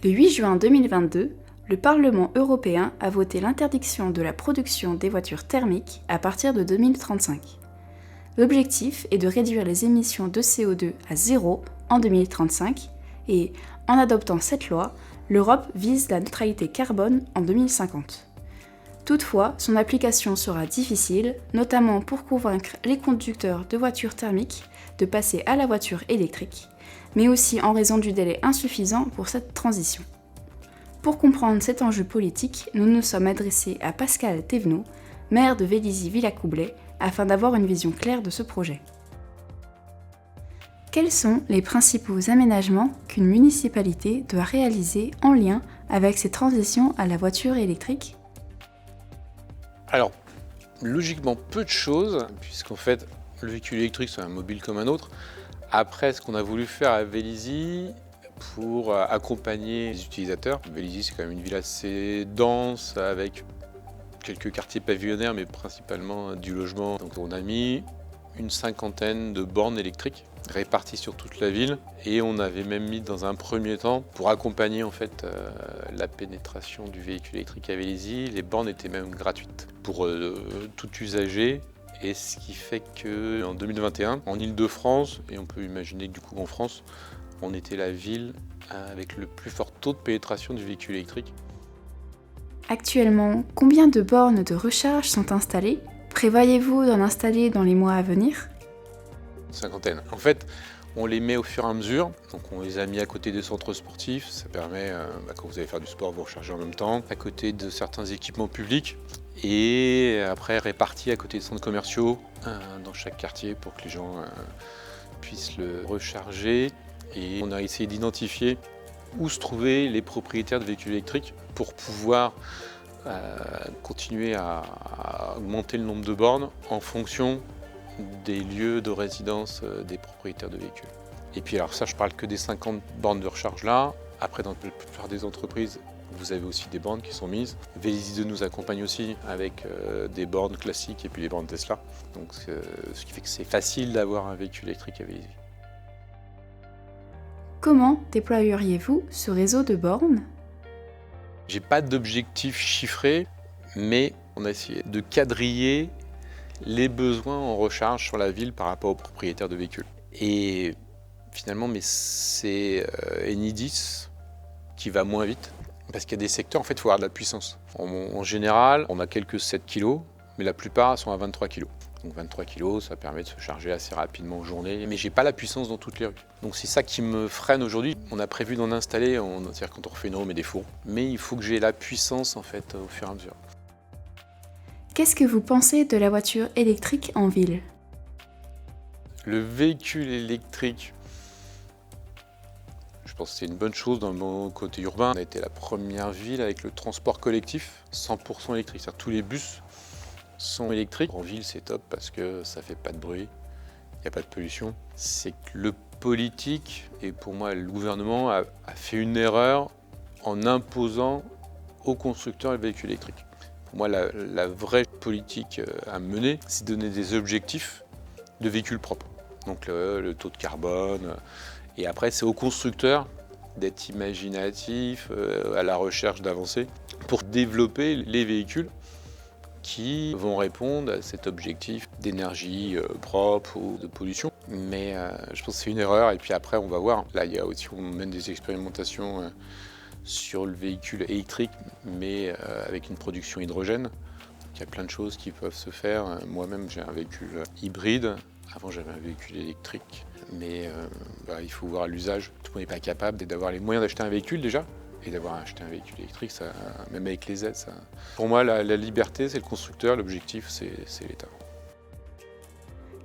Le 8 juin 2022, le Parlement européen a voté l'interdiction de la production des voitures thermiques à partir de 2035. L'objectif est de réduire les émissions de CO2 à zéro en 2035 et, en adoptant cette loi, l'Europe vise la neutralité carbone en 2050. Toutefois, son application sera difficile, notamment pour convaincre les conducteurs de voitures thermiques de passer à la voiture électrique, mais aussi en raison du délai insuffisant pour cette transition. Pour comprendre cet enjeu politique, nous nous sommes adressés à Pascal Thévenot, maire de Vélizy-Villacoublay, afin d'avoir une vision claire de ce projet. Quels sont les principaux aménagements qu'une municipalité doit réaliser en lien avec cette transition à la voiture électrique ? Alors, logiquement, peu de choses, puisqu'en fait, le véhicule électrique, c'est un mobile comme un autre. Après, ce qu'on a voulu faire à Vélizy pour accompagner les utilisateurs, Vélizy, c'est quand même une ville assez dense, avec quelques quartiers pavillonnaires, mais principalement du logement. Donc on a mis une cinquantaine de bornes électriques réparties sur toute la ville, et on avait même mis dans un premier temps, pour accompagner en fait la pénétration du véhicule électrique à Vélizy, les bornes étaient même gratuites pour tout usager. Et ce qui fait qu'en 2021, en Île-de-France, et on peut imaginer que du coup en France, on était la ville avec le plus fort taux de pénétration du véhicule électrique. Actuellement, combien de bornes de recharge sont installées ? Prévoyez-vous d'en installer dans les mois à venir ? Une cinquantaine. En fait, on les met au fur et à mesure. Donc on les a mis à côté des centres sportifs. Ça permet, quand vous allez faire du sport, vous rechargez en même temps. À côté de certains équipements publics. Et après répartis à côté des centres commerciaux dans chaque quartier pour que les gens puissent le recharger. Et on a essayé d'identifier où se trouvaient les propriétaires de véhicules électriques pour pouvoir continuer à augmenter le nombre de bornes en fonction des lieux de résidence des propriétaires de véhicules. Et puis alors ça, je parle que des 50 bornes de recharge là. Après, dans la plupart des entreprises, vous avez aussi des bornes qui sont mises. Vélizy 2 nous accompagne aussi avec des bornes classiques et puis les bornes Tesla. Donc ce qui fait que c'est facile d'avoir un véhicule électrique à Vélizy. Comment déployeriez-vous ce réseau de bornes ? J'ai pas d'objectif chiffré, mais on a essayé de quadriller les besoins en recharge sur la ville par rapport aux propriétaires de véhicules. Et finalement, c'est Enidis qui va moins vite, parce qu'il y a des secteurs, en fait, il faut avoir de la puissance. En général, on a quelques 7 kg, mais la plupart sont à 23 kg. Donc 23 kg, ça permet de se charger assez rapidement en journée, mais j'ai pas la puissance dans toutes les rues. Donc c'est ça qui me freine aujourd'hui. On a prévu d'en installer, c'est-à-dire quand on refait une roue, mais des fours. Mais il faut que j'ai la puissance en fait au fur et à mesure. Qu'est-ce que vous pensez de la voiture électrique en ville ? Le véhicule électrique, je pense que c'est une bonne chose dans mon côté urbain. On a été la première ville avec le transport collectif 100% électrique. C'est-à-dire tous les bus sont électriques. En ville, c'est top parce que ça fait pas de bruit, il n'y a pas de pollution. C'est que le politique, et pour moi le gouvernement, a fait une erreur en imposant aux constructeurs le véhicule électrique. Pour moi, la vraie politique à mener, c'est de donner des objectifs de véhicules propres. Donc le taux de carbone. Et après, c'est aux constructeurs d'être imaginatifs, à la recherche d'avancées, pour développer les véhicules qui vont répondre à cet objectif d'énergie propre ou de pollution. Mais je pense que c'est une erreur, et puis après on va voir. Là, il y a aussi, on mène des expérimentations sur le véhicule électrique, mais avec une production hydrogène. Il y a plein de choses qui peuvent se faire. Moi-même, j'ai un véhicule hybride. Avant, j'avais un véhicule électrique, mais il faut voir l'usage. Tout le monde n'est pas capable d'avoir les moyens d'acheter un véhicule déjà, et d'avoir acheté un véhicule électrique, ça, même avec les aides. Ça... Pour moi, la liberté, c'est le constructeur, l'objectif, c'est l'État.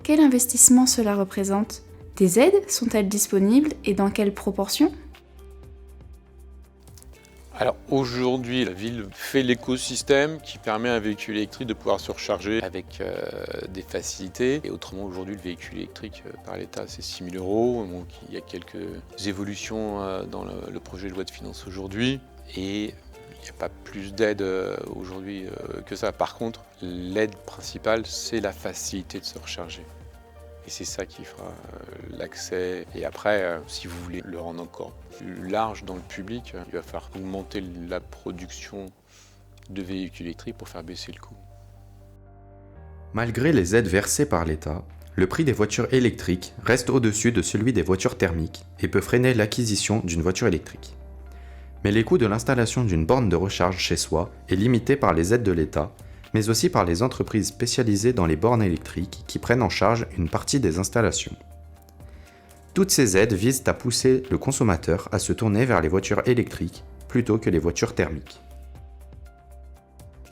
Quel investissement cela représente ? Des aides sont-elles disponibles et dans quelle proportion ? Alors aujourd'hui, la ville fait l'écosystème qui permet à un véhicule électrique de pouvoir se recharger avec des facilités. Et autrement, aujourd'hui, le véhicule électrique par l'État, c'est 6 000 €. Donc, il y a quelques évolutions dans le projet de loi de finances aujourd'hui. Et il n'y a pas plus d'aide aujourd'hui que ça. Par contre, l'aide principale, c'est la facilité de se recharger. Et c'est ça qui fera l'accès. Et après, si vous voulez le rendre encore plus large dans le public, il va falloir augmenter la production de véhicules électriques pour faire baisser le coût. Malgré les aides versées par l'État, le prix des voitures électriques reste au-dessus de celui des voitures thermiques et peut freiner l'acquisition d'une voiture électrique. Mais les coûts de l'installation d'une borne de recharge chez soi est limité par les aides de l'État, mais aussi par les entreprises spécialisées dans les bornes électriques qui prennent en charge une partie des installations. Toutes ces aides visent à pousser le consommateur à se tourner vers les voitures électriques plutôt que les voitures thermiques.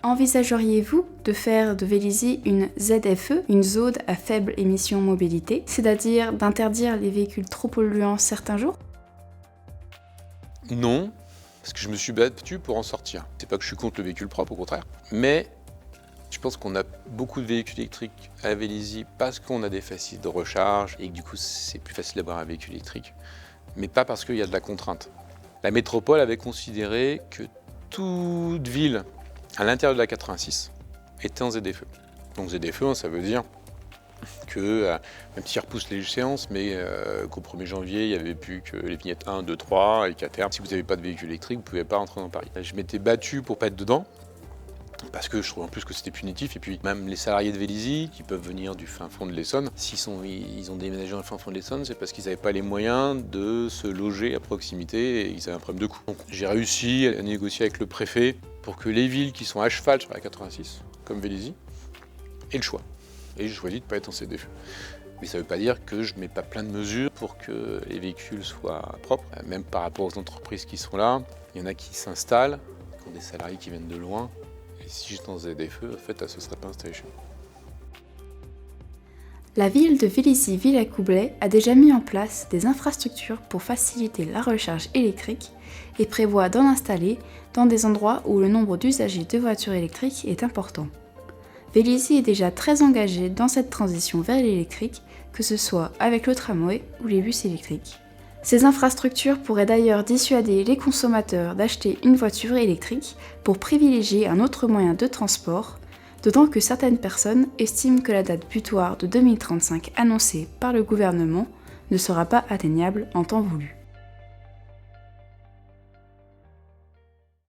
Envisageriez-vous de faire de Vélizy une ZFE, une zone à faible émission mobilité, c'est-à-dire d'interdire les véhicules trop polluants certains jours ? Non, parce que je me suis battu pour en sortir. C'est pas que je suis contre le véhicule propre, au contraire. Mais je pense qu'on a beaucoup de véhicules électriques à Vélizy parce qu'on a des facilités de recharge et que du coup c'est plus facile d'avoir un véhicule électrique. Mais pas parce qu'il y a de la contrainte. La métropole avait considéré que toute ville à l'intérieur de la 86 était en ZFE. Donc ZFE, ça veut dire que, même s'ils repoussent les échéances, mais qu'au 1er janvier, il n'y avait plus que les vignettes 1, 2, 3, et qu'à terme, si vous n'avez pas de véhicule électrique, vous ne pouvez pas rentrer dans Paris. Je m'étais battu pour pas être dedans, parce que je trouvais en plus que c'était punitif, et puis même les salariés de Vélizy, qui peuvent venir du fin fond de l'Essonne, ils ont déménagé dans le fin fond de l'Essonne, c'est parce qu'ils n'avaient pas les moyens de se loger à proximité, et ils avaient un problème de coût. Donc j'ai réussi à négocier avec le préfet pour que les villes qui sont à cheval sur la 86, comme Vélizy, aient le choix. Et j'ai choisi de ne pas être en ZFE. Mais ça ne veut pas dire que je ne mets pas plein de mesures pour que les véhicules soient propres. Même par rapport aux entreprises qui sont là, il y en a qui s'installent, qui ont des salariés qui viennent de loin. Et si j'étais en ZFE, en fait, ça ne serait pas installé chez moi. La ville de Vélizy-Villacoublay a déjà mis en place des infrastructures pour faciliter la recharge électrique et prévoit d'en installer dans des endroits où le nombre d'usagers de voitures électriques est important. Vélizy est déjà très engagé dans cette transition vers l'électrique, que ce soit avec le tramway ou les bus électriques. Ces infrastructures pourraient d'ailleurs dissuader les consommateurs d'acheter une voiture électrique pour privilégier un autre moyen de transport, d'autant que certaines personnes estiment que la date butoir de 2035 annoncée par le gouvernement ne sera pas atteignable en temps voulu.